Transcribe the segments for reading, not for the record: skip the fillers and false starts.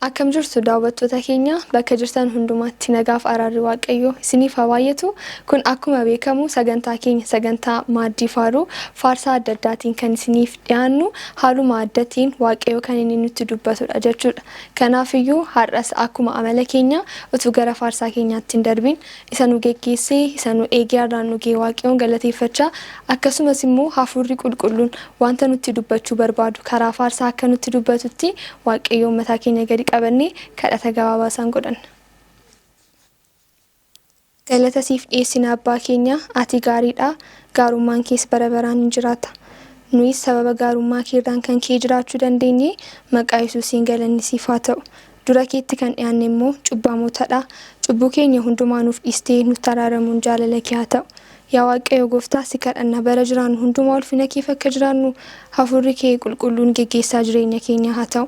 Akkam jirtu daawwattoota keenya bakka jirtan hundumaatti nagaaf araarri waaqayyoo isiniif haa baay'atu. Kun akkuma beekamu sagantaa keenya sagantaa maaddii faaruu faarsaa adda addaatiin kan isiniif dhiyaannu haaluma addaatiin waaqayyoo kan inni nutti dubbatudha jechuudha. Kanaafiyyuu har'as akkuma amala keenya utuu gara faarsaa keenyaatti hin darbin isa nu geggeessee isa nu eegee har'aan nu ga'e waaqayyoon galateeffachaa akkasumas immoo hafuurri qulqulluun wanta nutti dubbachuu barbaadu karaa faarsaa akka nutti dubbatutti waaqayyoon mataa keenya gadi qabanne kadhata gabaabaasan godhan. Galata siif dhiyeessina abbaa keenya ati gaariidha, gaarummaan kees bara baraan hin jiraata. Nuyis sababa gaarummaa keerraan kan kee jiraachuu dandeenye maqaa Yesuusiin galanni siif haa ta'u. Dura keetti kan dhiyaanne immoo cubbamootadha. Cubbuu keenya hundumaa nuuf dhiistee nutti araaramuun jaalala kee haa ta'u. Yaa Waaqayyo gooftaa si kadhanna bara jiraannu hundumaa ulfina keef akka jiraannu hafuurri kee qulqulluun geggeessaa jireenya keenya haa ta'u.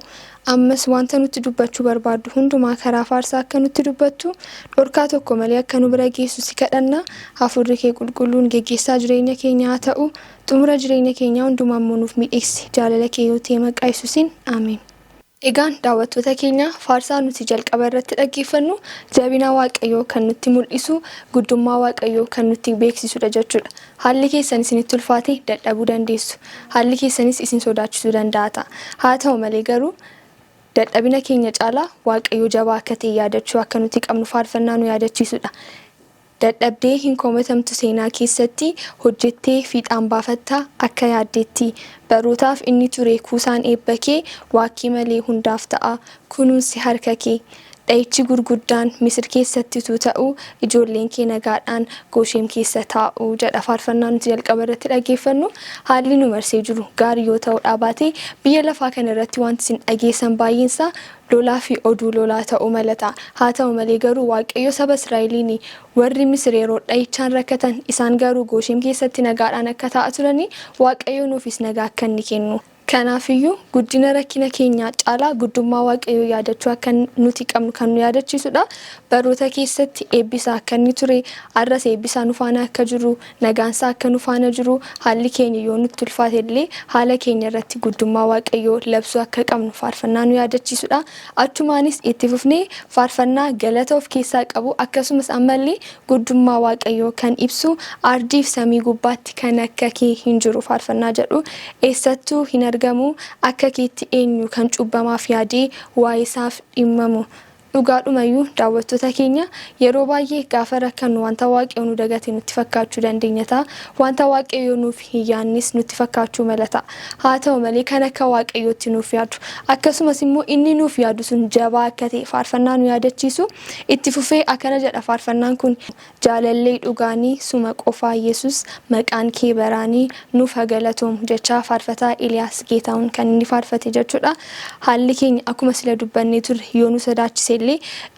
Ammas wanta nutti dubbachuu barbaaddu hundumaa karaa faarsaa akka nutti dubbattu dhorkaa tokko malee akka nu bira geessu si kadhanna. Hafuurri kee qulqulluun geggeessaa jireenya keenya haa ta'u. Xumura jireenya keenyaa hundumaa immoo nuuf miidhagsi jaalala kee yoo ta'e maqaa Yesuusiin ameen. Egaan daawwattoota keenya faarsaa nuti jalqaba irratti dhaggeeffannu jabina waaqayyoo kan nutti mul'isu guddummaa waaqayyoo kan nutti beeksisudha jechuudha. Haalli keessan isinitti ulfaate dadhabuu dandeessu. Haalli keessanis isin sodaachisuu danda'a. Haa ta'u malee garuu dadhabina keenya caalaa waaqayyoo jabaa akka ta'e yaadachuu akka nuti qabnu faarfannaa nu yaadachiisudha. Dadhabdee hin komatamtu seenaa keessatti hojjettee fiixaan baafattaa akka yaaddeetti barootaaf inni ture kuusaan eebba kee waaqii malee hundaaf ta'a kunuunsi harka kee. Dha'ichi gurguddaan Misir keessatti utuu ta'u ijoolleen kee nagaadhaan Gooshem keessa taa'u jedha faarfannaa nuti jalqaba irratti dhaggeeffannu. Haalli nu marsee jiru gaarii yoo ta'u dhaabate biyya lafaa kana irratti wanti isin dhageessan baay'eensaa lolaa fi oduu lolaa ta'uu malata. Haa ta'u malee garuu waaqayyo saba Israa'eliin warri Misir yeroo dha'ichaan rakkatan isaan garuu Gooshem keessatti nagaadhaan akka taa'aa turani waaqayyo nuufis nagaa akka inni kennu. Kanaafiyyuu guddina rakkina keenyaa caalaa guddummaa waaqayyoo yaadachuu akka nuti qabnu kan nu yaadachiisudha. Baroota keessatti eebbisaa akka inni ture, arras eebbisaa nu faana akka jiru, nagaansaa akka nu faana jiru, haalli keenya yoo nutti ulfaate illee haala keenya irratti guddummaa waaqayyoo labsuu akka qabnu faarfannaa nu yaadachiisudha. Achumaanis itti fufnee faarfannaa galata of keessaa qabu akkasumas ammallee guddummaa waaqayyoo kan ibsu ardiif samii gubbaatti kan akka kee hin jiru faarfannaa jedhu eessattuu hin argamu akka keetti eenyu kan cubbamaaf yaadee waa'ee isaaf dhimmamu. Dhugaadhumayyuu daawwattoota keenya yeroo baay'ee gaafa rakkannu wanta waaqayyo nu dagate nutti fakkaachuu dandeenya ta'a. Wanta waaqayyo nuuf hin yaannis nutti fakkaachuu malata. Haa ta'u malee kan akka waaqayyootti nuuf yaadu akkasumas immoo inni nuuf yaadu sun jabaa akka ta'e faarfannaa nu yaadachiisu. Itti fufee akkana jedha faarfannaan kun jaalallee dhugaanii suma qofaa Yesuus maqaan kee baraanii nuuf galatoomuu jecha faarfataa Eliyaas Geetahuun kan inni faarfate jechuudha. Haalli keenya akkuma sila dubbannee turre yoo nu sodaachise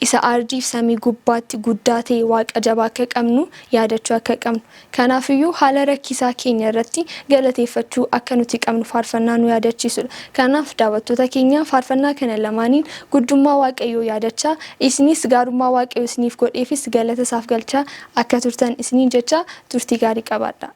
isa ardiif samii gubbaatti guddaa ta'e waaqa jabaa akka qabnu yaadachuu akka qabnu. Kanaafiyyuu haala rakkisaa keenya irratti galateeffachuu akka nuti qabnu faarfannaa nu yaadachiisudha. Kanaaf daawwattoota keenya faarfannaa kana lamaaniin guddummaa waaqayyoo yaadachaa isinis gaarummaa waaqayyoo isiniif godheefis galata isaaf galchaa akka turtan isiniin jecha turtii gaarii qabaadha.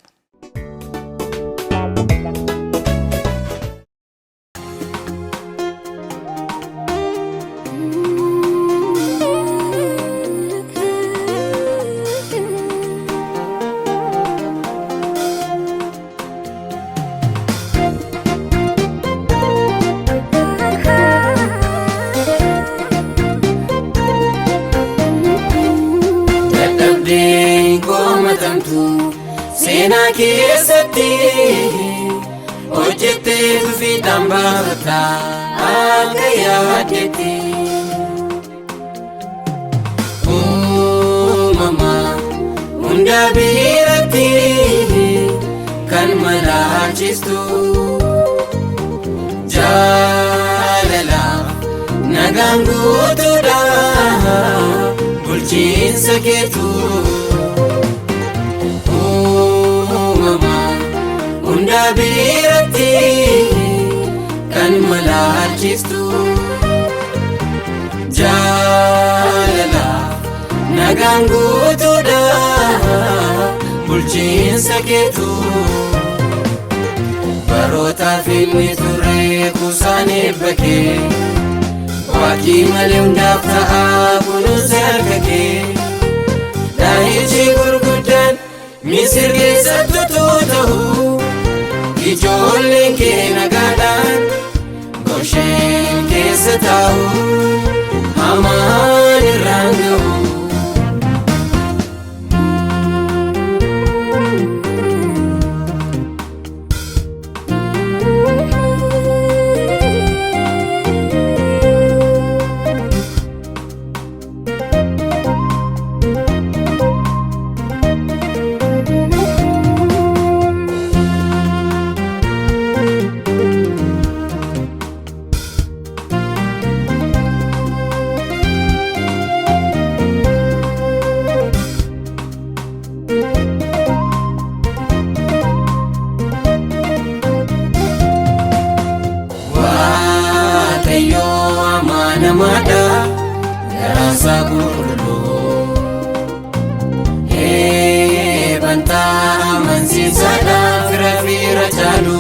Seenaa keessatti hojjettee fiixaan baafattaa akka yaaddeetti uumamaa hunda biratti kan malaachistu jaalalaaf nagaan guutuudha bulchiinsa keetu. Hunda biratti malaalchistu. Jaalala nagaan guutuudha bulchiinsa keetu. Barootaaf inni ture kuusaan eebba kee. Waaqii malee hundaaf ta'aa kunuunsa harka kee. Daa'ichi gurguddaan Misir keessatti utuu ta'u. Ijoolleen kee nagaadhaan Goshen keessa taa'u. Hamaan irraan ga'u. Namada garasa qulqulluu bantaa amansiisaadha fira caalu.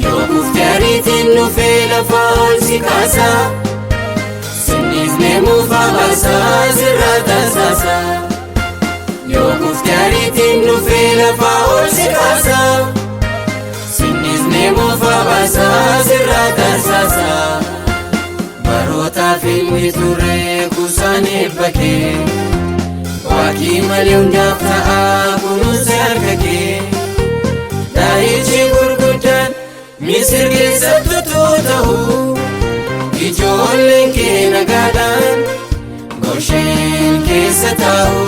Yoo kuftee ariitiin dhufee lafa ol si kaasa. Sinnis neemuuf habaasaa sirraa taasisaa. Yoo kuftee ariitiin dhufee lafa ol si kaasa. Sinnis neemuuf habaasaa sirraa taasisaa. Barootaaf inni ture kuusaan eebba kee. Waaqii malee hundaaf ta'aa kunuunsa harka kee. Daa'ichi gurguddaan Misir keessatti utuu ta'u. Ijoolleen kee nagaadhaan Goshen keessa taa'u.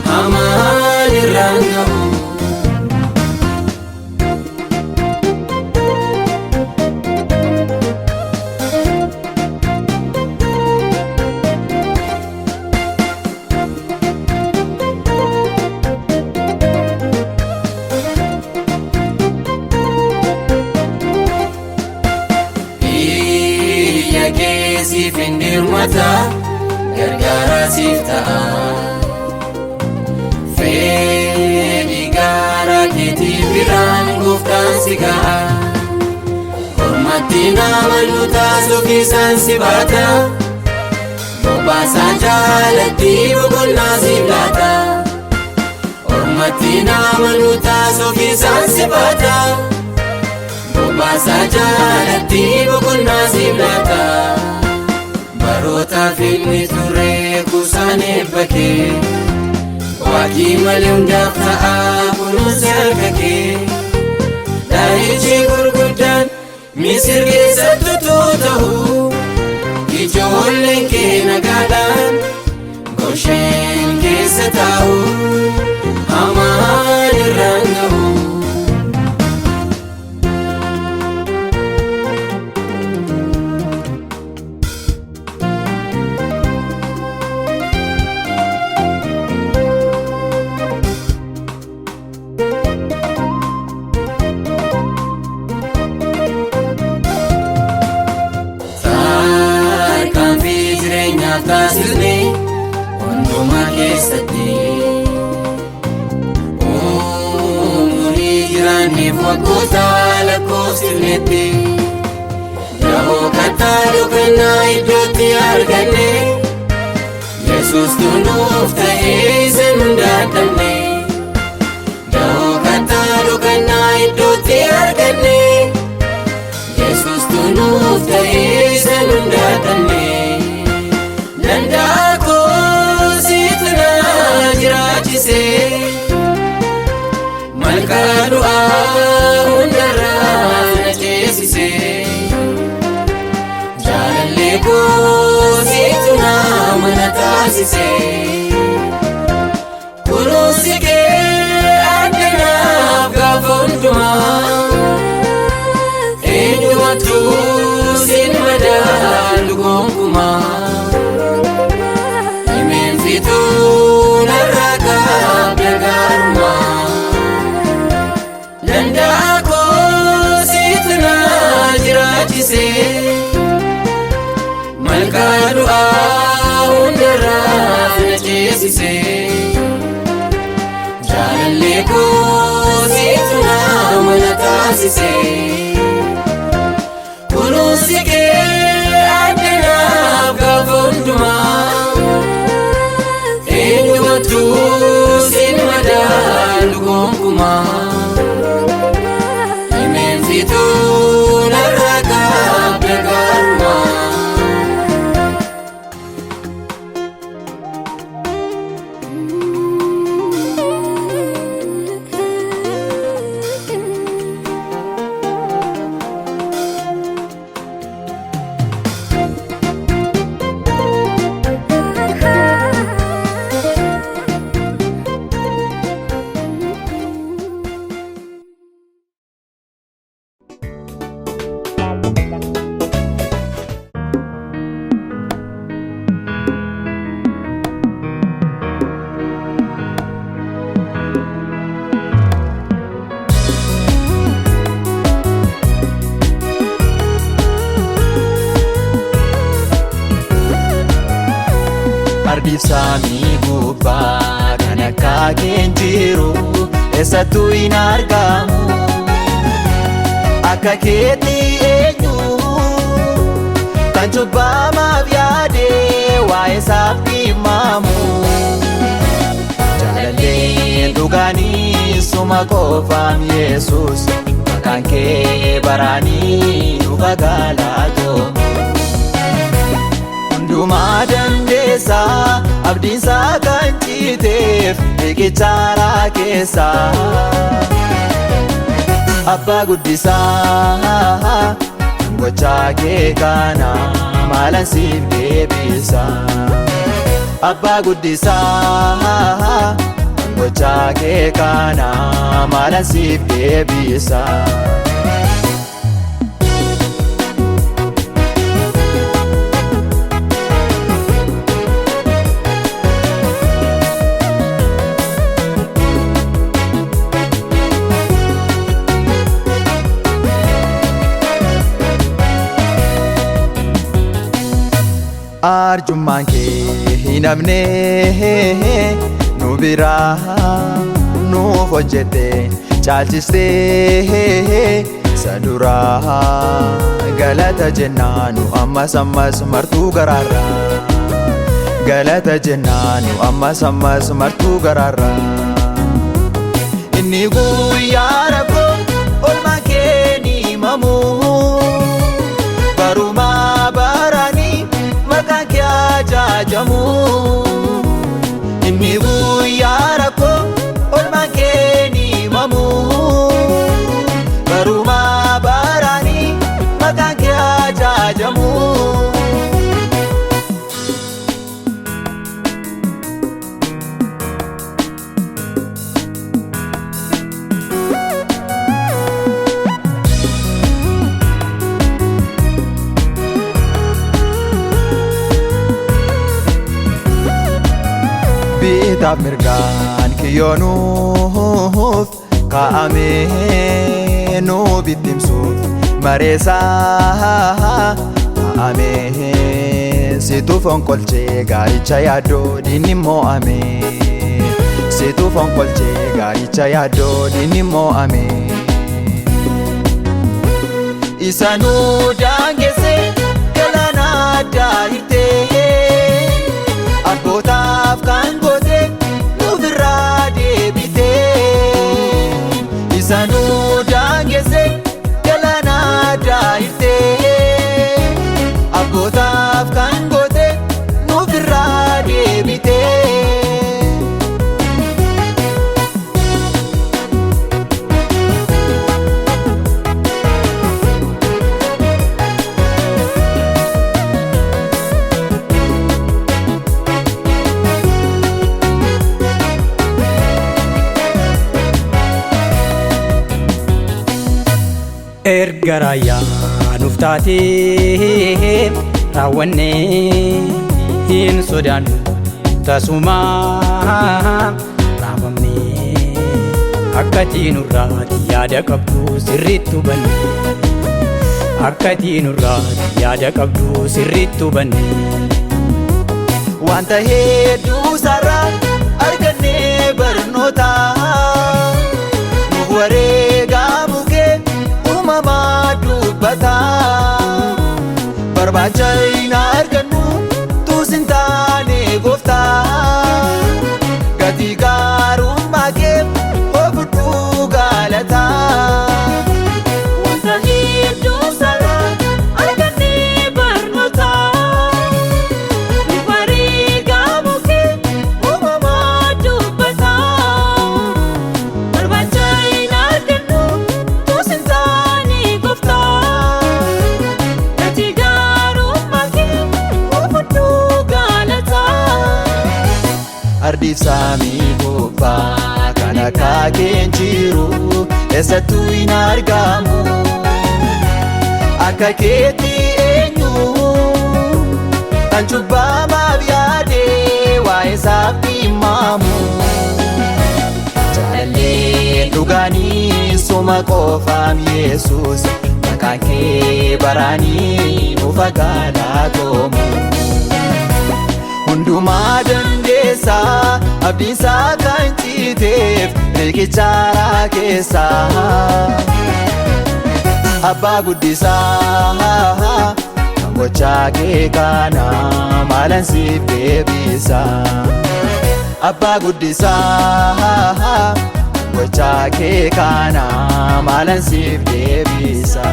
Hamaan irraan ga'u. Siif hin dirmata gargaara siif ta'a. Fedhii gaara keetii biraan gooftaan si ga'a. Kormatti naamanu taasisuuf isaan si baata. Bobbaasaa jaalatti boqonnaa siif laata. Kormatti naamanu taasisuuf isaan si baata. Bobbaasaa jaalatti boqonnaa siif laata. Barootaaf inni ture kuusaan eebba kee. Waaqii malee hundaaf ta'aa kunuunsa harka kee. Daa'ichi gurguddaan Misir keessatti utuu ta'u. Ijoolleen kee nagaadhaan Goshen keessa taa'u. Hamaan irraan ga'u. Taasisnee hundumaa keessatti. Umurii jiraanneef waggoota lakkoofsifnetti. Dahoo kattaa dhokannaa iddootti arganne. Yesuus nuuf ta'ee isa nun dadhabne. Dahoo kattaa dhokannaa iddootti arganne. Yesuus nuuf ta'ee isa nun dadhabne. Danda'a koo situ na jiraachise. Malkaa du'aa hundarraa na ceesise. Jaalallee koo situ na mana taasise. Kunuunsi kee addanaaf gaafa hundumaa. Eenyumattuu sin madaalu gonkumaa. Danda'a koo situ na jiraachise. beeksise kunuunsi kee addanaaf gaafa hundumaa eenyumattuu sin madaalu gonkumaa himeensituu narraa qabda gaarumaa. Ardiif saamii gubbaa kan akka keenjiru eessattuu hin argamu akka keetti eenyu kan cubbamaaf yaadee waa'ee isaaf dhimamu jaalallee dhugaanii suma qofaam Yesuus maqaan kee baraanii dhufa galatoomuu hundumaa dandeessa abdiinsaa kan ciiteef biqichaaraa keessa abbaa guddisaa gochaa kee kana maalan siif deebisa abbaa guddisaa gochaa kee kana maalan siif deebisa. Arjummaan kee hin hafne nu biraa nuuf hojjette caalchistee isa duraa galata jennaa nu ammas martuu garaarra galata jennaa nu ammas martuu garaarra inni guyyaa rakkoo oolmaa kee ni himamu barumaa baraanii maqaan kee ajaajamu inni guyyaa rakkoo oolmaan kee ni himamu barumaa baraanii maqaan kee ajaajamu. Bitaaf mirgaan kiyyoonuuf kaa'amee nu bittimsuuf mareessaa kaa'amee situ fonqolchee gaaricha yaaddoo diinni mo'ame situ fonqolchee gaaricha yaaddoo diinni mo'ame isa nu daangessee galaana addaa hiiktee abbootaaf kan goote nufirraa deebitee isa nu daangessee galaana addaa hiiktee abbootaaf kan goote nufirraa deebitee. Erga raayyaa nuuf taatee raawwannee hin sodaannu tasumaa raafamnee akka tiinurraati yaada qabdu sirriitti hubanne akka tiinurraati yaada qabdu sirriitti hubanne wanta hedduu sarraa argannee barnoota nuuf wareegaa mukee dubbata barbaacha hin argannu tuusin taane gooftaa gatii gaarummaa kee ofudhuu galata wanta hedduu sana argannee barnoota nu bareegamu kee uumamaa dubbata barbaacha hin argannu tuusin taane gooftaa gatii gaarummaa kee ofudhuu galata ardiif saamii gubbaa kan akka keen jiru eessattuu hin argamu akka keetti eenyu kan cubbamaaf yaadee waa'ee isaaf himamu jaalallee dhugaanii suma qofaam Yesuus maqaan kee baraanii nuuf galatoomuu hundumaa dandeessa abdiinsaa kan ciiteef riqichaara keessa abbaa guddisaa kan gochaa kee kana maalan siif deebisa abbaa guddisaa kan gochaa kee kana maalan siif deebisa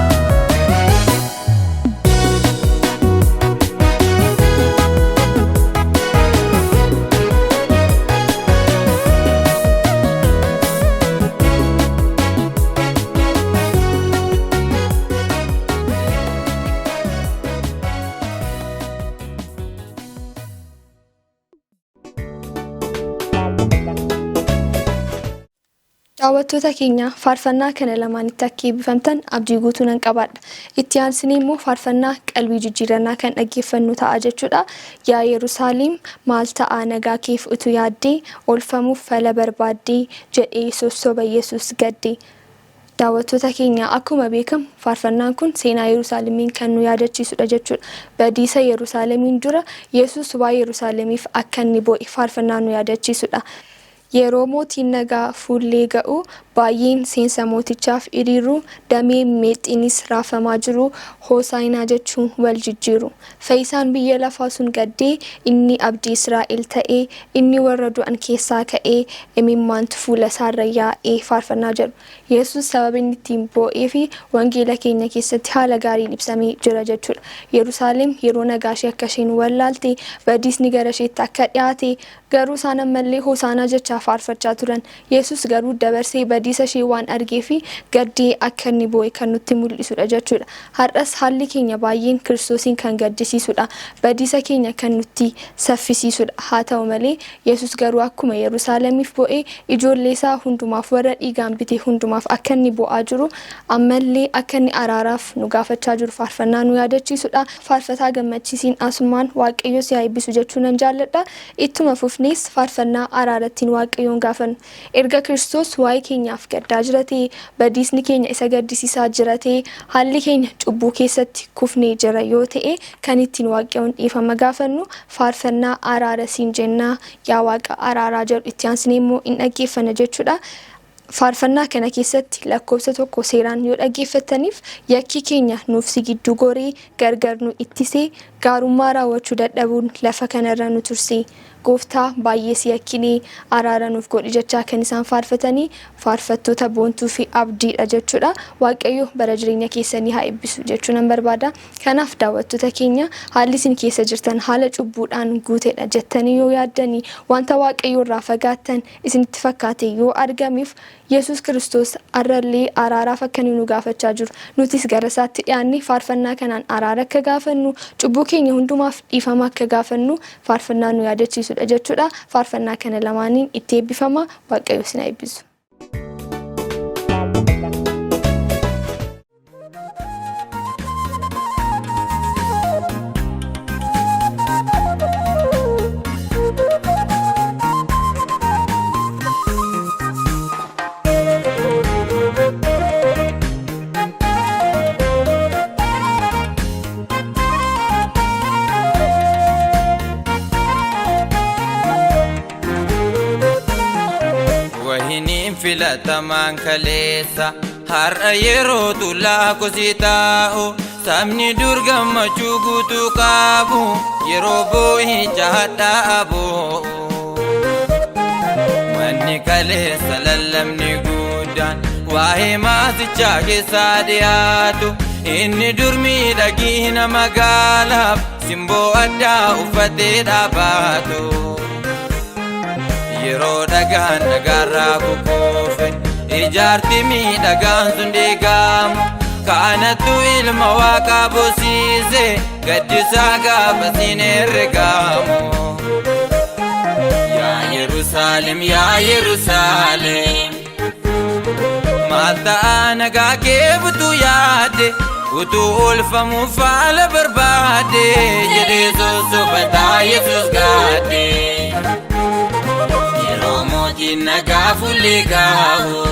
daawwattoota keenya faarfannaa kana lamaanitti akka eebbifamtan abdii guutuu nan qabaadha. Itti aansinee immoo faarfannaa qalbii jijjiirannaa kan dhaggeeffannu ta'a jechuudha. Yaa Yerusaalem maal ta'a nagaa keef utuu yaaddee oolfamuuf fala barbaaddee jedhee sossoba Yesuus gaddee. Daawwattoota keenya akkuma beekamu faarfannaan kun seenaa Yerusaalemiin kan nu yaadachiisudha jechuudha. Badiisa Yerusaalemiin dura Yesuus waa'ee Yerusaalemiif akka inni boo'e faarfannaa nu yaadachiisudha. Yeroo mootiin nagaa fuullee ga'u baay'een seensa mootichaaf hiriiru damee meexiinis raafamaa jiru hoosaayinaa jechuun wal jijjiiru fayyisaan biyya lafaa sun gaddee inni abdii Israa'el ta'ee inni warra du'an keessaa ka'ee imimmaantu fuula isaarra yaa'ee faarfannaa jedhu Yesuus sababa inni ittiin boo'ee fi wangeela keenya keessatti haala gaariin ibsamee jira jechuudha. Yerusaalem yeroo nagaa ishee akka isheen wallaalte badiisni gara isheetti akka dhiyaate garuu isaan ammallee hoosaanaa jechaa faarfachaa turan. Yesuus garuu dabarsee badiisa ishee waan argee fi gaddee akka inni boo'e kan nutti mul'isudha jechuudha. Har'as haalli keenya baay'een Kiristoosiin kan gaddisiisudha. Badiisa keenya kan nutti saffisiisudha. Haa ta'u malee Yesuus garuu akkuma Yerusaalemiif boo'e ijoollee isaa hundumaaf warra dhiigaan bite hundumaaf akka inni boo'aa jiru ammallee akka inni araaraaf nu gaafachaa jiru faarfannaa nu yaadachiisudha. Faarfataa gammachiisiin asummaan Waaqayyo si haa eebbisu jechuun nan jaalladha. Ittuma fufnees faarfannaa araarattiin Waaqayyoon gaafannu. Erga Kiristoos waa'ee keenyaaf gaddaa jirate badiisni keenya isa gaddisiisaa jirate haalli keenya cubbuu keessatti kufnee jira yoo ta'e kan ittiin Waaqayyoon dhiifama gaafannu faarfannaa araara siin jennaa yaa Waaqa araaraa jedhu itti aansinee immoo in dhaggeeffanna jechuudha. Faarfannaa kana keessatti lakkoofsa tokko seeraan yoo dhaggeeffataniif yakki keenya nuuf si gidduu goree gargar nu ittisee gaarummaa raawwachuu dadhabuun lafa kanarra nu tursee gooftaa baay'ee si yakkinee araara nuuf godhi jechaa kan isaan faarfatanii faarfattoota boontuu fi abdiidha jechuudha. Waaqayyo bara jireenya keessanii haa eebbisu jechuun nan barbaada. Kanaaf daawwattoota keenya haalli isin keessa jirtan haala cubbuudhaan guuteedha jettanii yoo yaaddanii wanta Waaqayyo irraa fagaattan isinitti fakkaate yoo argameef Yesuus Kiristoos arrallee araaraaf akka nu gaafachaa jiru. Nutis gara isaatti dhiyaannee faarfannaa kanaan araara akka gaafannu cubbuu keenya hundumaaf dhiifama akka gaafannu faarfannaa nu yaadachiisudha jechuudha. Faarfannaa kana lamaaniin itti eebbifama. Waaqayyo isin haa eebbisu. filatamaan kaleessa har'a yeroo tullaa kosii taa'u sabni dur gammachuu guutuu qabu yeroo boo'icha hadhaabu manni kaleessa lallabni guddaan waa'ee maatichaa keessaa dhiyaatu inni dur miidhagina magaalaaf simboo addaa uffatee dhaabbatu yeroo dhagaan dhagaarraa kukuufe ijaarti miidhagaan sun deegamu kaanattu ilma waaqaa bosiise gaddisaa gaafasiin herregamu yaa Yerusaalem yaa Yerusaalem maal ta'a nagaa kee butuu yaade utuu oolfamuuf haala barbaade jedhee sossobataa Yesuus gaadde yeroo mootiin nagaa fuullee gaa'u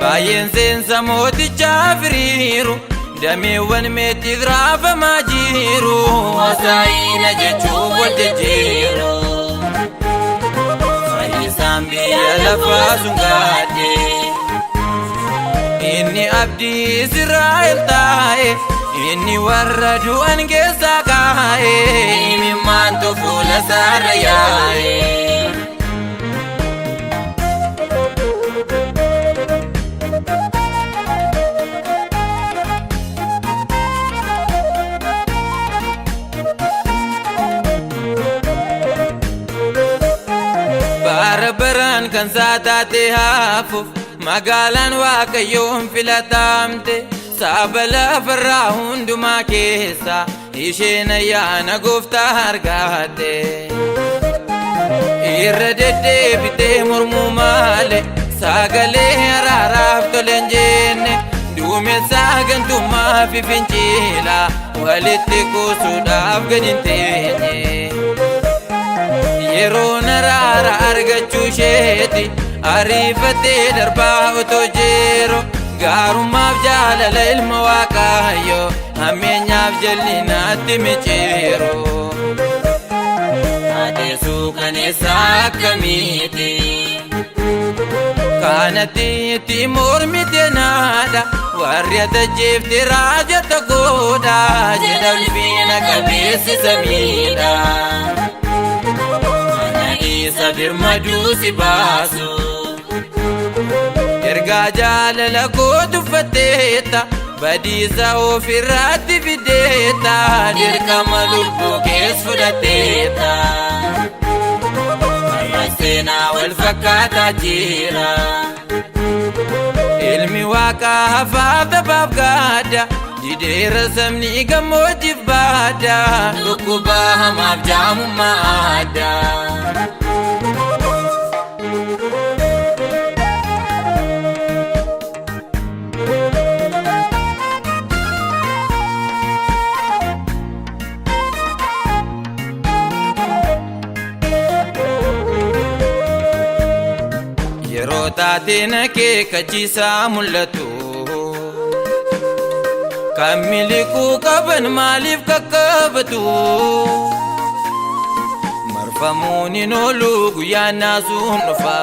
baay'een seensa mootichaa firiiru dameewwan meexxiif raafamaa jiru hosaa'ina jechuun wal jijjiiru fayyisaan biyya lafaa sun gaadde inni abdii Israa'el taa'e inni warra du'an keessaa kaa'e imimmaantu fuula isaarra yaa'e baraan kan saataate haafuuf magaalaan waaqayyoon filatamte saba lafarraa hundumaa keessa isheen ayyaana gooftaa argatte irra deddeebitee mormuu malee sagalee araaraaf toleen jenne duumessaa gantummaa fi fincila walitti kuusuudhaaf gad hin teenye yeroo naraara argachuu isheeti ariifatee darbaa otoo jeero gaarummaaf jaalala ilma waaqayyoo hammeenyaaf jal'inaatti micciiro adeessuu kaneessaa akkamiiti kanatti itti mormite naadha warri atajjeefte raajota godha jedha ulfina qabeessi samiidha isa birmaduu si baasu ergaa jaalala koo tuffatteetta badiisa ofirraatti fideetta dirqama lubbuu kees fudhatteetta har'a seenaa wal fakkaataa jira ilmi waaqaa hafaaf tabaaf gaadda dideera sabni gammoojjiif baada dhukkubaa hamaaf jaamummaa aadaa yeroo taateen akeekkachiisaa mul'atu kan miliquu qaban maaliif kakkabatu marfamuun hin oolu guyyaan naasuun dhufa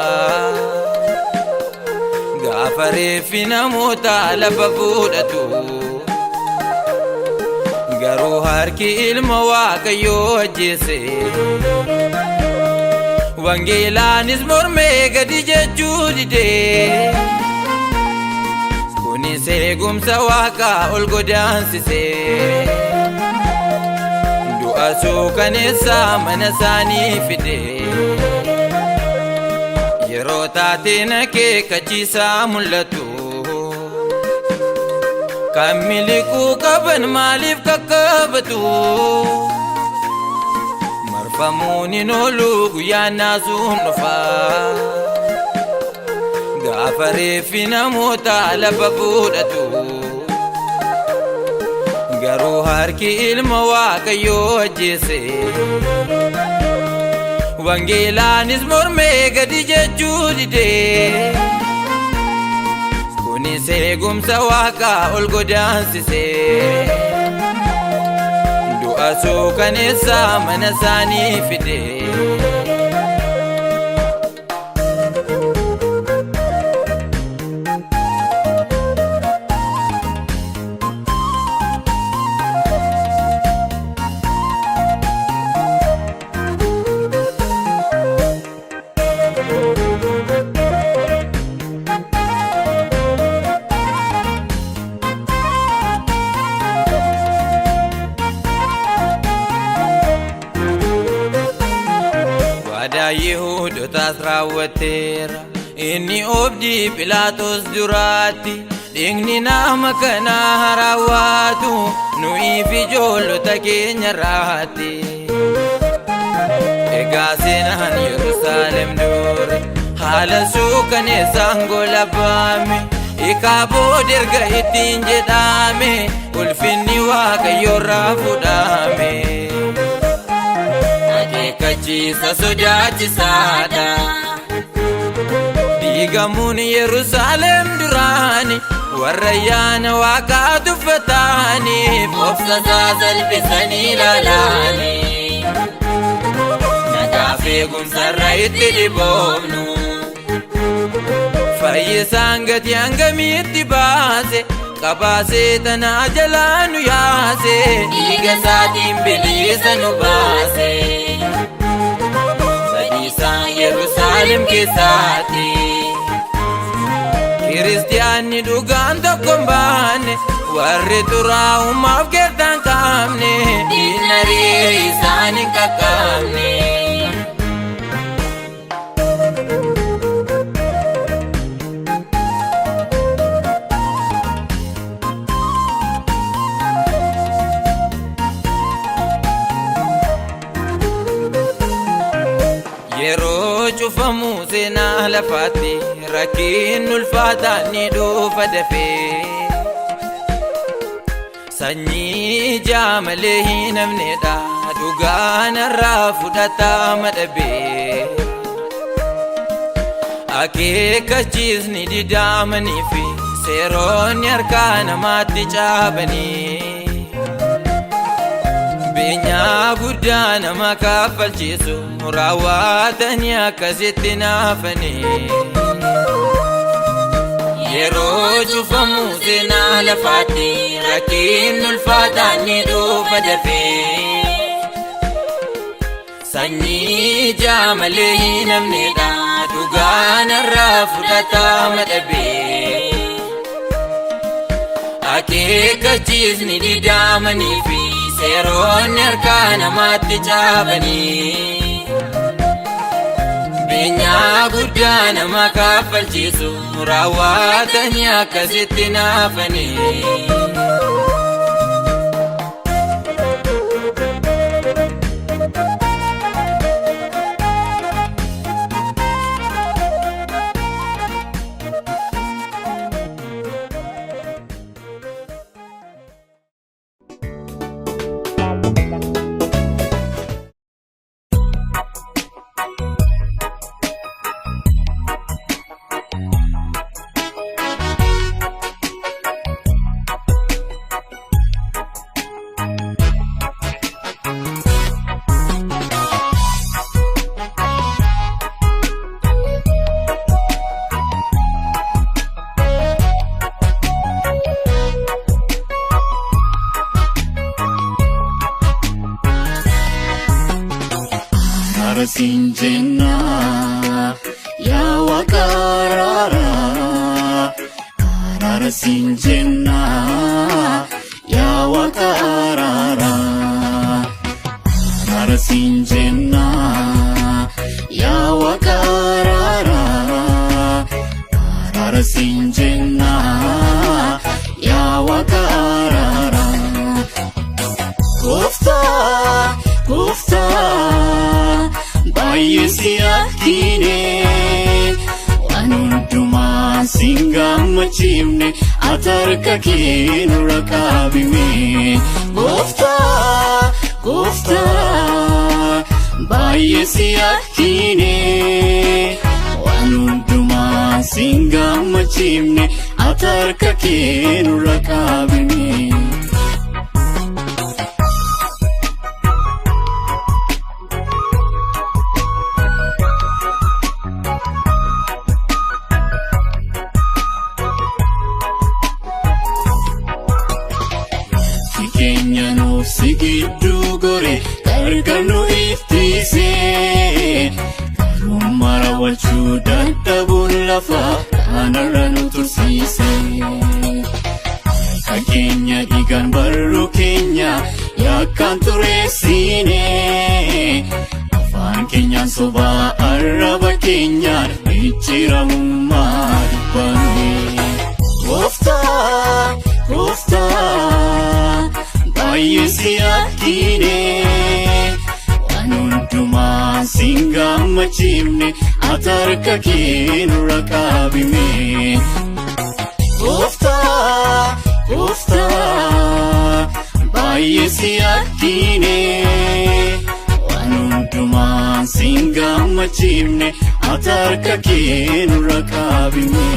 gaafa reeffi namoota lafa fudhatu garuu harki ilma waaqayyoo ajjeese wangeelaanis mormee gadi jechuu didee kunis eegumsa waaqaa ol godaansisee du'a suukaneessaa mana isaanii fidee yeroo taateen akeekkachiisaa mul'atu kan miliquu qaban maaliif kakkabatu marfamuun hin oolu guyyaan naasuun dhufa gaafa reeffi namoota lafa fudhatu garuu harki ilma waaqayyoo ajjeese wangeelaanis mormee gadi jechuu didee kunis eegumsa waaqaa ol godaansisee du'a suukaneessaa mana isaanii fidee Yihuudotaas raawwateera inni obdii Pilaatos duraatti dhiigni nama kanaa raawwatu nuyiif ijoollota keenya irraatti. Egaa seenaan Yerusaalem dure haala suukaneessaan golabame hiikaa booda erga ittiin jedhame ulfinni Waaqayyoorraa fudhame. Akeekkachiisa sodaachisaadha diigamuun Yerusaalem duraani warra ayyaana Waaqaa tuffataaniif obsasaa salphisanii ilaalaani. Nagaaf eegumsarra itti dhiboomnu fayyisaan gatii hangamiitti baase qabaasee tanaa jalaa nu yaase dhiiga isaatiin bilisa nu baase. Badiisaan Yerusaalem keessaatti Kiristiyaanni dhugaan tokko hin baane warri xuraa'ummaaf keertaan qabne diinarii isaan hin qaqqabne. Yeroo cufamuu seenaa lafaatti rakkiin ulfaataan ni dhufa dafee sanyii jaamalee hin hafnedha dhugaan irraa fudhataa madhabee. Akeekkachiisni didamanii fi seeronni harkaa namaatti caabanii beenyaa guddaa nama kaffalchiisu raawwatanii akkasitti naafanii. Yeroo cufamuu seenaa lafaatti rakkiin ulfaataan ni dhufa dafee sanyii jaamalee hin hafnedha dhugaan irraa fudhataa madhabee. Akeekkachiisni didamanii fi seeronni harkaa namaatti caabanii beenyaa guddaa nama kaffalchiisu raawwatanii akkasitti naafanii. Sinjena ya wakarara arara sinjena ya wakarara arara sinjena ya wakarara arara sinjena ya wakarara. Kofta kofta Baay'isi akkine waan hundumaa singammachiifne ati harka kee nurra kaabime. Gooftaa gooftaa baay'isi akkine waan hundumaa singammachiifne ati harka kee nurra kaabime. Sigiddu gore garganu iftise karumara walchuu dadhabuun lafa kanarra nu tursiise. Kakeenya dhiigaan barruu keenya yakkaan tureessine afaan keenyaan sobaa arraba keenyaan micciiramummaa dubbanne. Gooftaa baay'ee si argine waan hundumaa sin gammachiifne ati harka kee nurra qabime. Gooftaa baay'ee si argine waan hundumaa sin gammachiifne ati harka kee nurra qabime.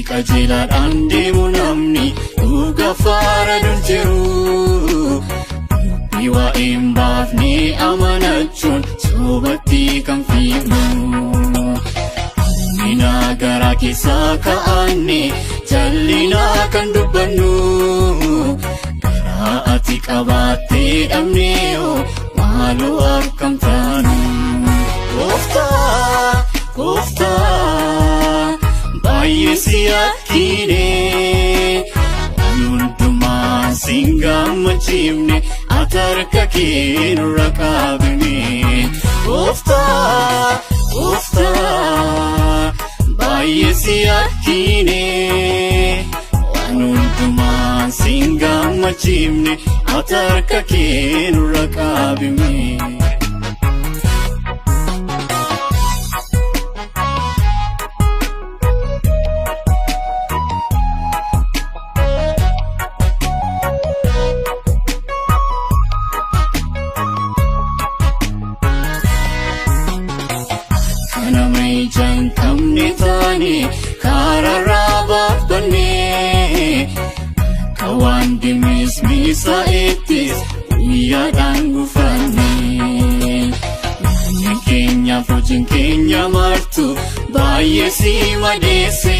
Qajeeladhaan deemu namni dhuga faara dulcheeru dubbii waa'een baafne amanachuun sobatti kan fiignu. Hammina garaa keessaa ka'anne jallinaa kan dubbannu garaa ati qabaattee dhabnee maaloo akkam taanu. Gooftaa baay'ee si argine waan hundumaa sin gammachiifne ati harka kee nurra qabime. Gooftaa baay'ee si argine waan hundumaa sin gammachiifne ati harka kee nurra qabime. Jankamne taane kararraa baafbanne kawaan deemes miisa ettis guyyaadhaan gufanne. Manni keenyaaf hojiin keenya martu baay'ee si madeesse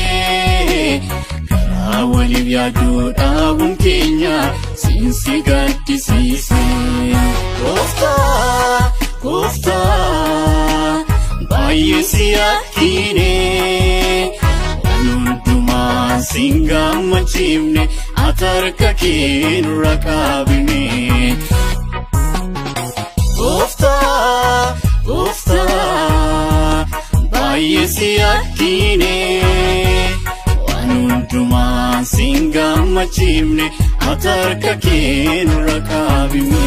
karaa waliif yaaduu dhaabuun keenya si gaddisiise. Gooftaa baay'ee si argine waan hundumaa sin gammachiifne ati harka kee nurra qabime. Gooftaa baay'ee si argine waan hundumaa sin gammachiifne ati harka kee nurra qabime.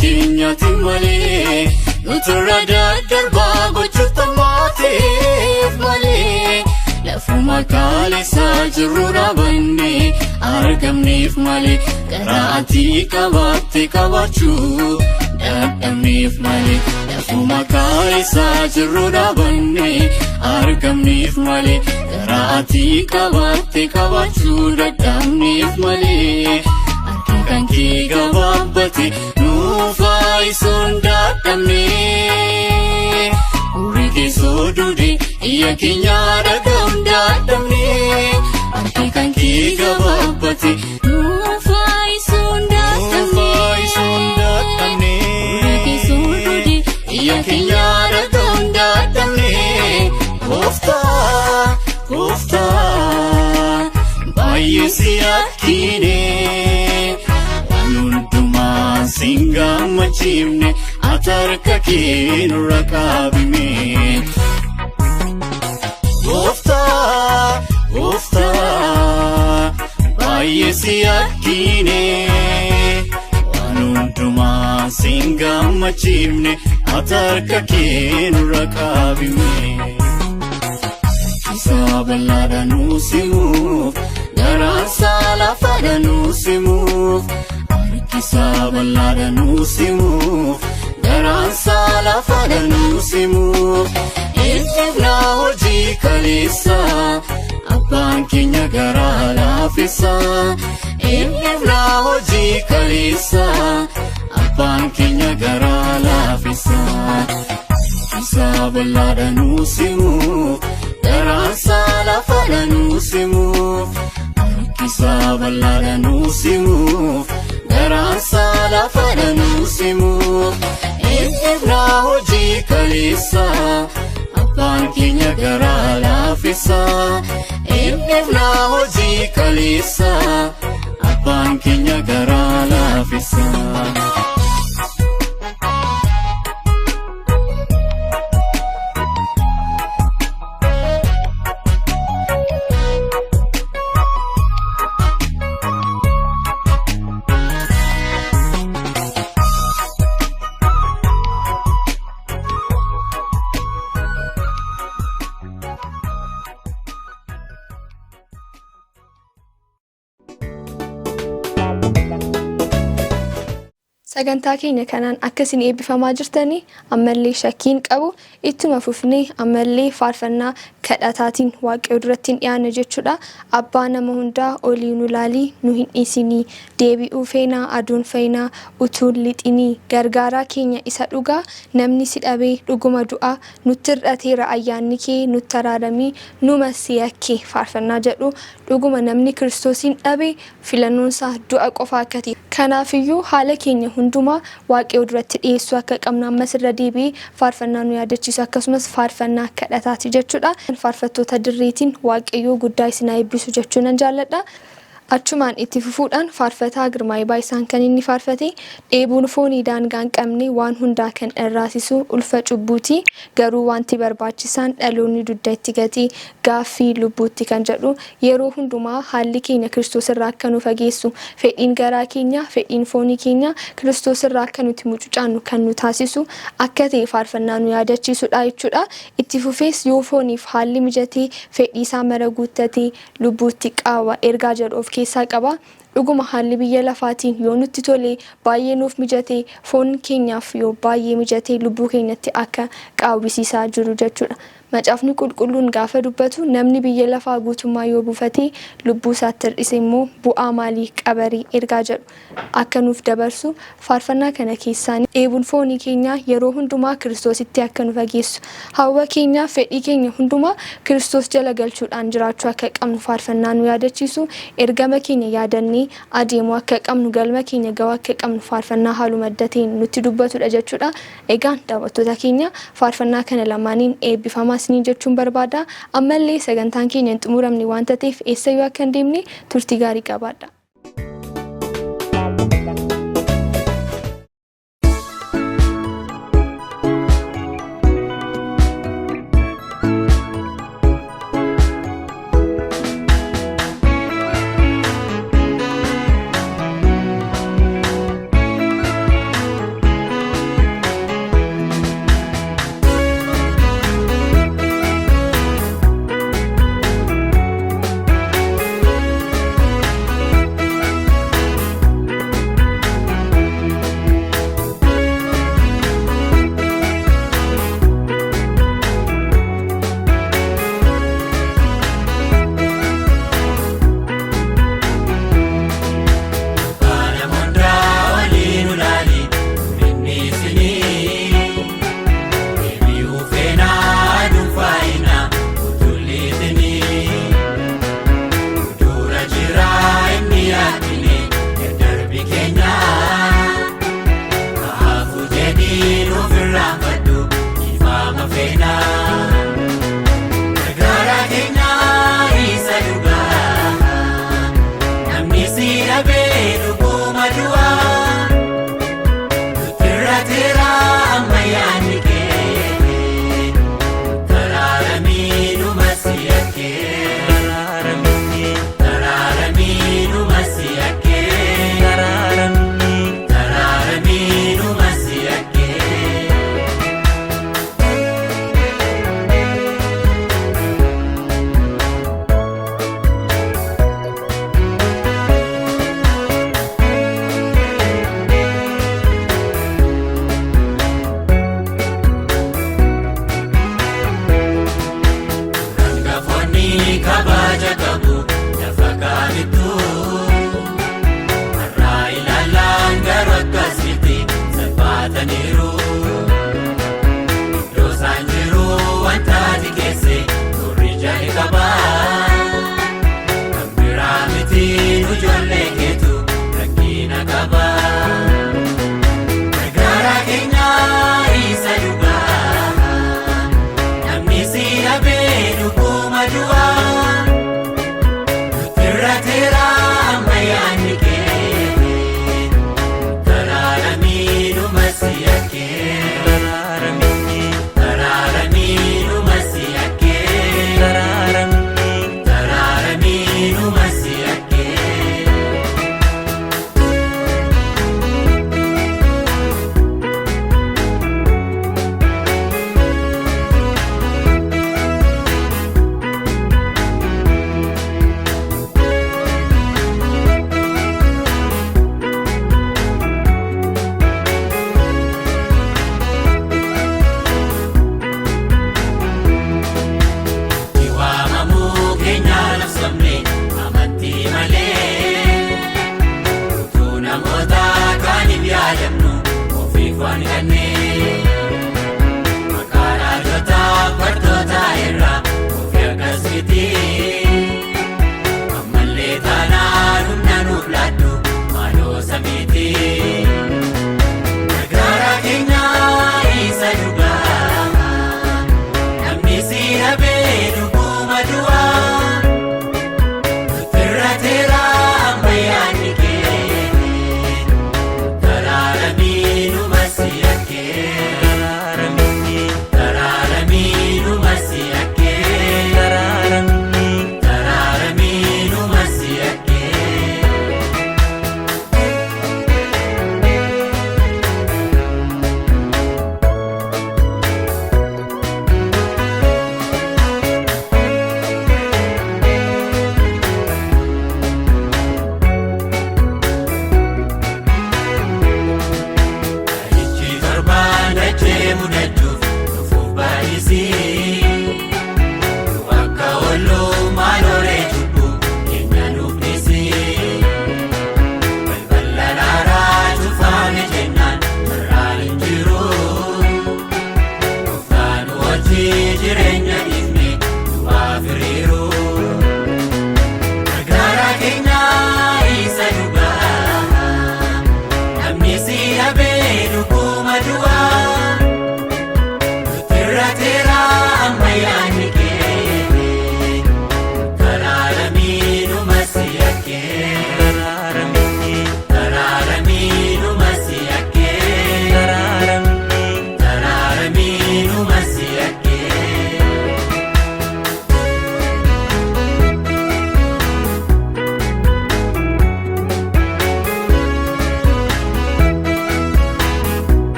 Keenyaati malee nuturra daddarbaa gochoota maateef malee lafuma kaaleessaa jirru dhaabanne argamneef malee garaa ati qabaatte qabaachuu dadhabneef malee lafuma kaaleessaa jirru dhaabanne argamneef malee garaa ati qabaatte qabaachuu dadhabneef malee. Kan kee gabaabbate nuufaa isuun dadhabne umurii keessoo duude iyya keenya dhaga'uun dadhabne. Kan kee gabaabbate nuufaa isuun dadhabne umurii keessoo duude iyya keenya dhaga'uun dadhabne. Gooftaa baay'ee si argine sin gammachiifne ati harka kee nurra qabime. Gooftaa baay'ee si argine waan hundumaa sin gammachiifne ati harka kee nurra qabime. Harkisaa bal'aadha nuuf simuuf garaan lafaadha nuuf simuuf. Harkisaa bal'aadha nuuf simuuf garaan lafaadha nuuf simuuf. Eebbifna hojii kaleessa abbaan keenya garaa laafessa. Eebbifna hojii kaleessa abbaan keenya garaa laafessaa. Harkisaa bal'aadha nuus himuuf garaansaa lafaadha nuus himuuf. Harkisaa bal'aadha nuus himuuf garaansaa lafaadha nuus himuuf. Ifnaa hojii kaleessaa abbaan keenya garaa laafessaa. Ifnaa hojii kaleessaa abbaan keenya garaa laafessaa. Sagantaa keenya kanaan akkasiin eebbifamaa jirtanii ammallee shakkiin qabu ittuma fufnee ammallee faarfannaa kadhataatiin Waaqayyo duratti dhiyaanna jechuudha. Abbaa nama hundaa olii nu laalii nu hin dhiisinii deebi'uu feenaa aduun feenaa utuun lixinii gargaaraa keenya isa dhugaa namni si dhabee dhuguma du'aa nutti hir'ateera ayyaanni kee nutti araaramii numa si yakkee faarfannaa jedhu dhuguma namni Kiristoosiin dhabee filannoonsaa du'a qofa akkati. Kanaafiyyuu haala keenya hundumaa Waaqayyo duratti dhiyeessuu akka qabnu ammas irra deebi'ee faarfannaa nu yaadachiisu akkasumas faarfannaa kadhataati jechuudha. Faarfattoota dirreetiin Waaqayyo guddaa isin haa eebbisu jechuun jaalladha. Achumaan itti fufuudhaan faarfataa Girmaa'ee Baayisaan kan inni faarfate dheebuun foonii daangaa hin qabne waan hundaa kan irraasisu ulfa cubbuuti garuu wanti barbaachisaan dhaloonni dudda itti gatii gaaffii lubbuutti kan jedhu yeroo hundumaa haalli keenya Kiristoos irraa akka nu fageessu fedhiin garaa keenya fedhiin foonii keenya Kiristoos irraa akka nuti mucucaannu kan nu taasisu akka ta'e faarfannaa nu yaadachiisudha jechuudha. Itti fufees yoo fooniif haalli mijatee fedhii isaa mara guuttatee lubbuutti qaawwa ergaa jedhu of keessaa qaba. Dhuguma haalli biyya lafaatiin yoo nutti tole baay'ee nuuf mijatee foon keenyaaf yoo baay'ee mijatee lubbuu keenyatti akka qaawwisiisaa jiru jechuudha. Macaafni qulqulluun gaafa dubbatu namni biyya lafaa guutummaa yoo buufatee lubbuu isaatti hir'ise immoo bu'aa maalii qabarii ergaa jedhu akka nuuf dabarsu faarfannaa kana keessaan dheebuun foonii keenya yeroo hundumaa Kiristoositti akka nu fageessu hawwa keenya fedhii keenya hundumaa Kiristoos jala galchuudhaan jiraachuu akka qabnu faarfannaa nu yaadachiisu ergama keenya yaadannee adeemuu akka qabnu galma keenya ga'uu akka qabnu faarfannaa haaluma addateen nutti dubbatudha jechuudha. Egaan daawwattoota keenya faarfannaa kana lamaaniin eebbifamaa isiniin jechuun barbaada. Ammallee sagantaan keenya hin xumuramne waan ta'eef eessayyuu akka hin deemne turtii gaarii qabaadha.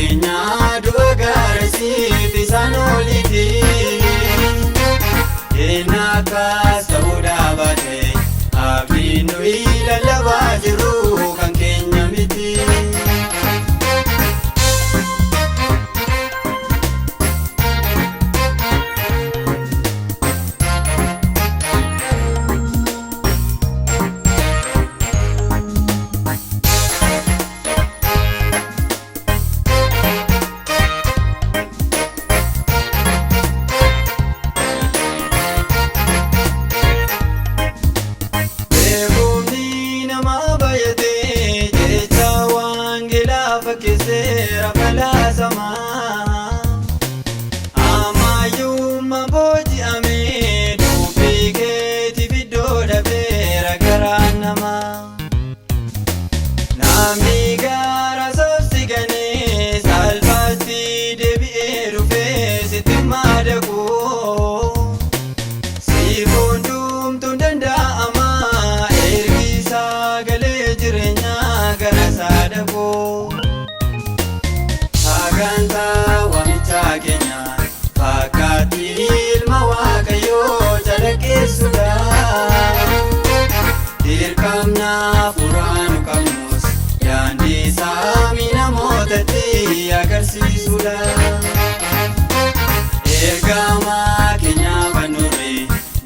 jireenyaa du'a gaarasiif isaan oliiti. Eenna akkas ta'uu dhaabate abdiin nuyi lallabaa jiru kan keenya miti. Fakkeesseera falaasamaa ammayyummaa booji'amee dubbii keetiif iddoo dhabeera garaan namaa. Namni gaara soofsi ganee salphaatti deebi'ee dhufee sitti madaquu siif hundumtuun danda'ama ergi sagalee jireenyaa gara saadaquu. Sagantaa waamichaa keenya fakkaatti ilma Waaqayyoo calaqqeessudha. Dirqamna furaanu qabnus daandii isaa namootatti agarsiisudha. Ergamaa keenya fannurre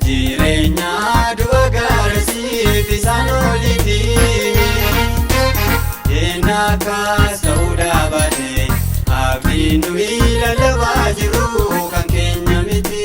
jireenyaa du'a gaarasiif isaan oliiti. Eenna akkas ta'uu dhaabate abdiin nuyi lallabaa jiru kan keenya miti.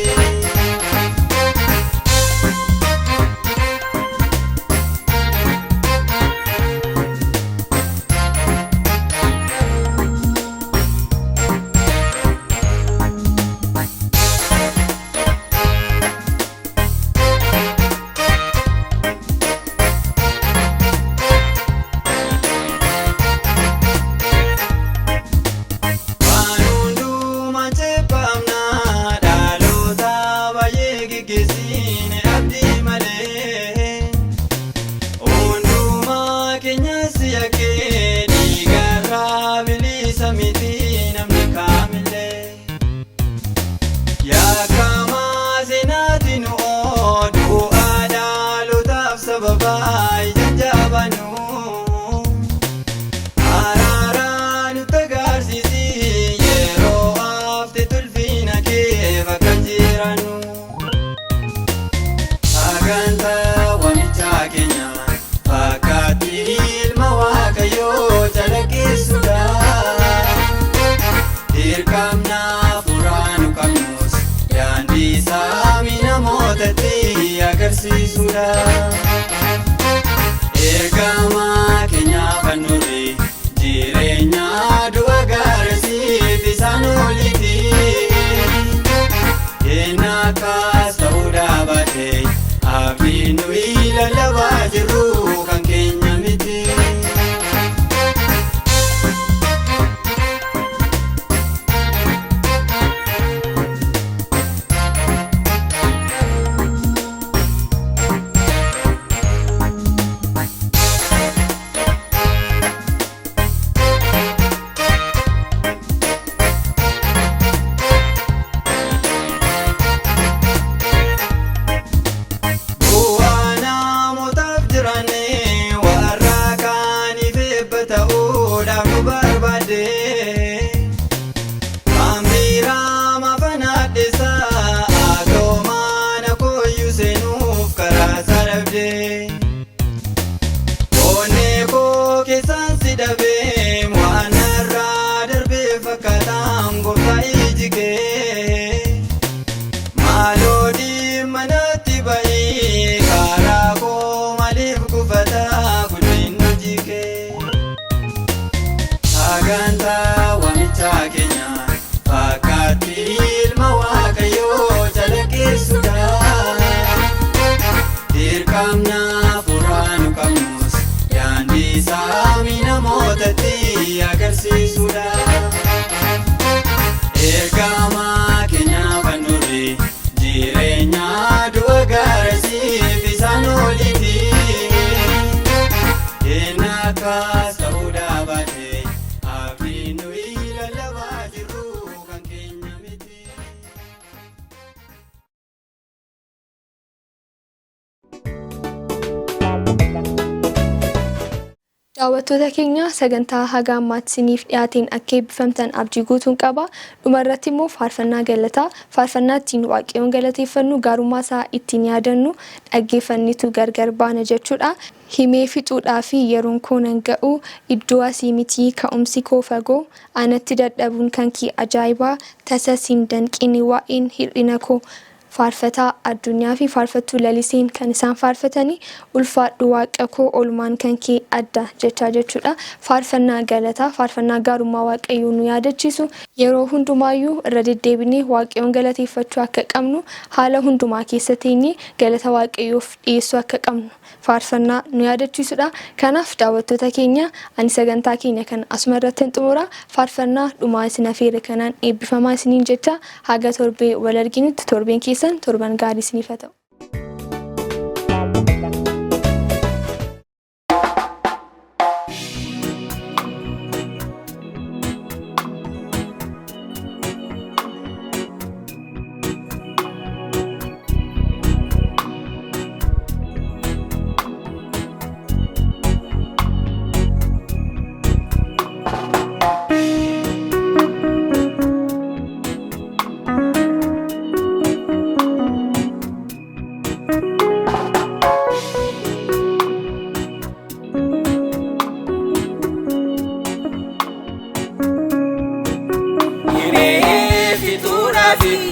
Yaakamaa seenaatiin ooduu aadaalotaaf sababaa ijaan jaabannu araaraan nutti agarsiisi yeroo hafte tulfiina kee bakka jirannu. Sagantaa waamichaa keenya fakkaatti ilma Waaqayyoo calaqqeessudha. Dirqamna furaanu qabnus daandii isaa namootatti agarsiisudha. Ergamaa keenya fannurre jireenyaa du'a gaarasiif isaan oliiti. Eenna akkas ta'uu dhaabate abdiin nuyi lallabaa jiru kan keenya miti. Daawwattoota keenya sagantaa haga ammaatti isiniif dhiyaateen akka eebbifamtan abdii guutuun qaba. Dhumarratti immoo faarfannaa galataa, faarfannaa ittiin Waaqayyoon galateeffannu, gaarummaa isaa ittiin yaadannu, dhaggeeffannitu gargar baana jechuudha. Himee fixuudhaa fi yeroon koo nan ga'u, iddoo asii mitii ka'umsi koo fagoo, anatti dadhabuun kan kee ajaa'ibaa, tasa siin danqini waa'een hir'ina koo. Faarfataa addunyaa fi faarfattuu laliseen kan isaan faarfatanii ulfaadhu waaqa koo olmaan kan kee adda jechuudha. Faarfannaa galataa, faarfannaa gaarummaa Waaqayyoo nu yaadachiisu yeroo hundumaayyuu irra deddeebinee Waaqayyoon galateeffachuu akka qabnu, haala hundumaa keessa teenyee galata Waaqayyoof dhiyeessuu akka qabnu faarfannaa nu yaadachiisudha. Kanaaf daawwattoota keenya ani sagantaa keenya kan asuma irratti xumura. Faarfannaa dhumaa isin afeera kanaan eebbifamaa isiniin jecha haga torbee wal arginutti torbeen keessan torban gaarii isiniif haa ta'u.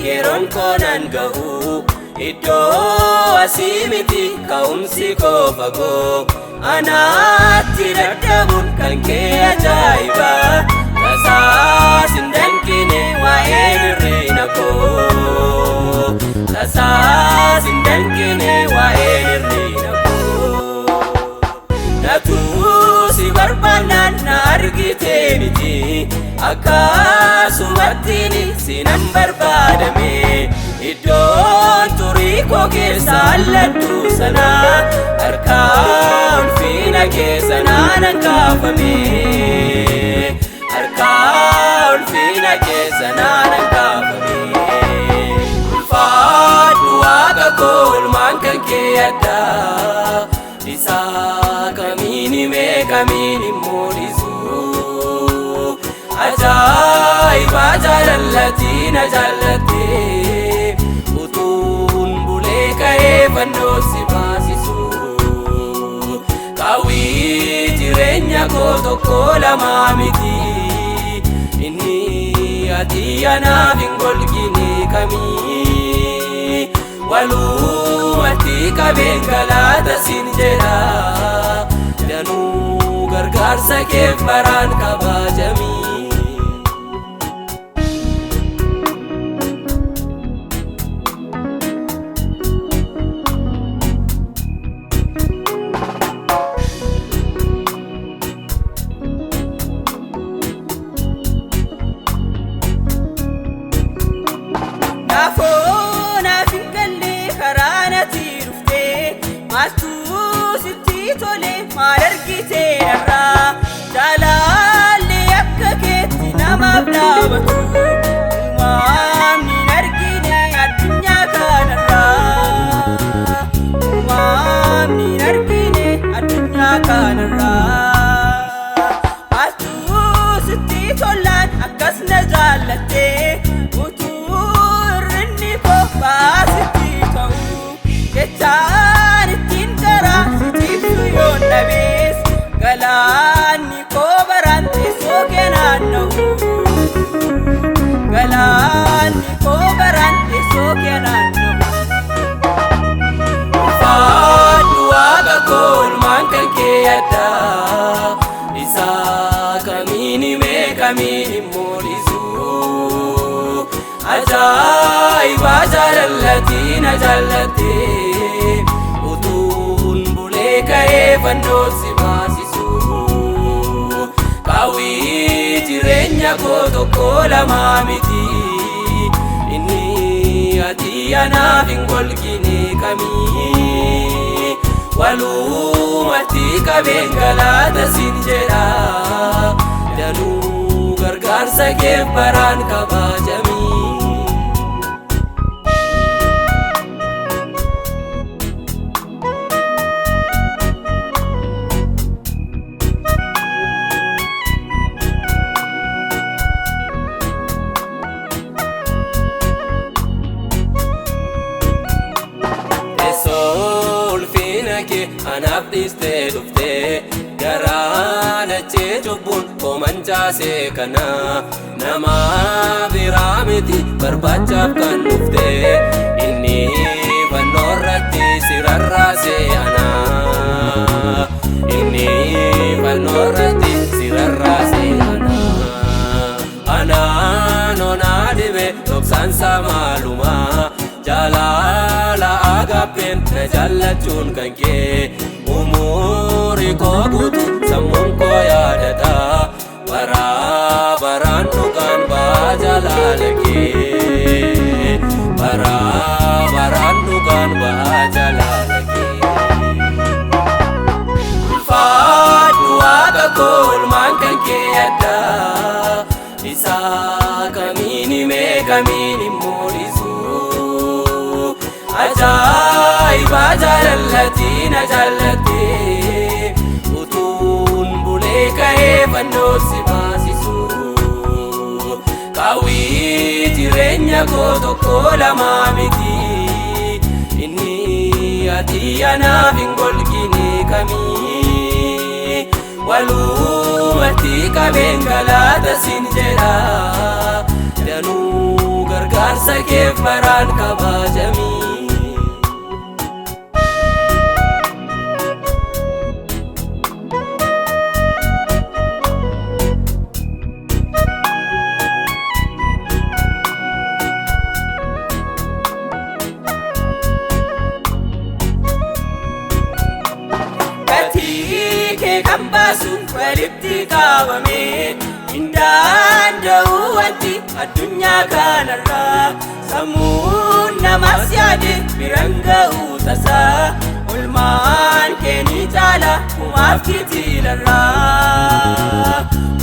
yeroon koonan gahu iddoo asii miti ka'umsi koo fagoo anaatti dadhabuun kan kee ajaa'iba tasaas hin danqine waa'ee hir'ina koo tasaas hin danqine waa'ee hir'ina koo natuu si barbaannaan na argite miti akkasumattiin sinan barbaadame iddoon turii koo keessa alladhu sana harkaa ulfina keessa naanan kaafame harkaa ulfina keessa naanan kaafame ulfaadhu waaqa koo olmaan kan kee addaa isaa kamiin himee kamiin immoo dhiisu ajaa'iba jaalallati na jaallatte utuun bulee ka'ee fannoo si baasisu kaawwii jireenya koo tokko lamaa miti inni ati anaaf hin golgine kamii walumatti qabeen galaata siin jedha danuu gargaarsa keef baraan kabajamii ajaa'iba jaalallati na jaallatte utuun bulee ka'ee fannoo si baasisu kaawwii jireenya koo tokko lamaa miti inni ati anaaf hin golgine kamii walumatti qabeen galaata siin jedha danuu gargaarsa keef baraan kabajamii ke anaaf dhiistee dhuftee garaa lachee cubbuun komanchaasee kana nama biraa miti barbaachaaf kan dhuftee inni fannoo irratti si rarraasee inni fannoo irratti si rarraasee anaan onaa dhibe dhoksaan isaa maaluma jaalala agappeen na jaallachuun kan kee umurii koo guutu sammuun koo yaadata baraa baraan dhugaan baa jaalala kee baraa baraan dhugaan baa jaalala kee ulfaadhu waaqa koo ulmaan kan kee addaa isaa kamiin himee kamiin hin mul'isu ajaa'iba jaalalatii na jaallattee utuun bulee ka'ee fannoo si baasisu kaawwii jireenya koo tokko lamaa miti inni ati anaaf hin golgine kamii walumatti qabeen galaata sin jedha danuu gargaarsa keef baraan kabajamii Kambasun walitti qabame hindaanda'u wanti addunyaa kanarraa sammuun namaas yaade biraan ga'uu tasaa ulmaan kee ni caala kumaaf kitiilarraa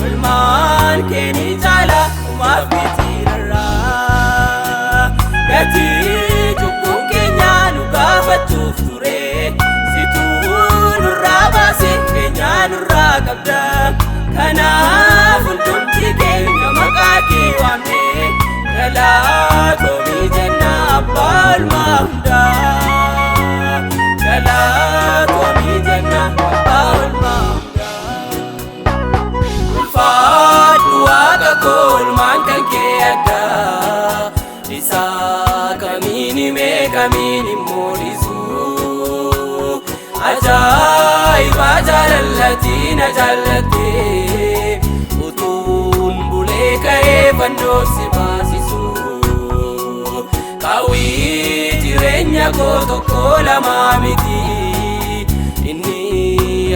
ulmaan kee ni caala kumaaf kitiilarraa gatii cubbuun keenya nu gaafachuuf ture nurraa baasee keenyaa nurraa qabda kanaaf hundumti keenya maqaa kee waamnee galatoomii jenna abbaa olmaa hundaa galatoomii jenna abbaa olmaa hundaa ulfaadhu waaqa koo ulmaan kan kee addaa isaa kamiin himee kamiin hin mul'isu ajaa'iba jaalalatii na jaallattee utuun bulee ka'ee fannoo si baasisu kaawwii jireenya koo tokko lamaa miti inni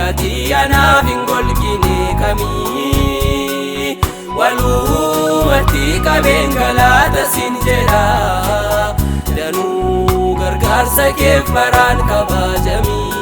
ati anaaf hin golgine kamii walumatti qabeen galaata sin jedha danuu gargaarsa keef baraan kabajamii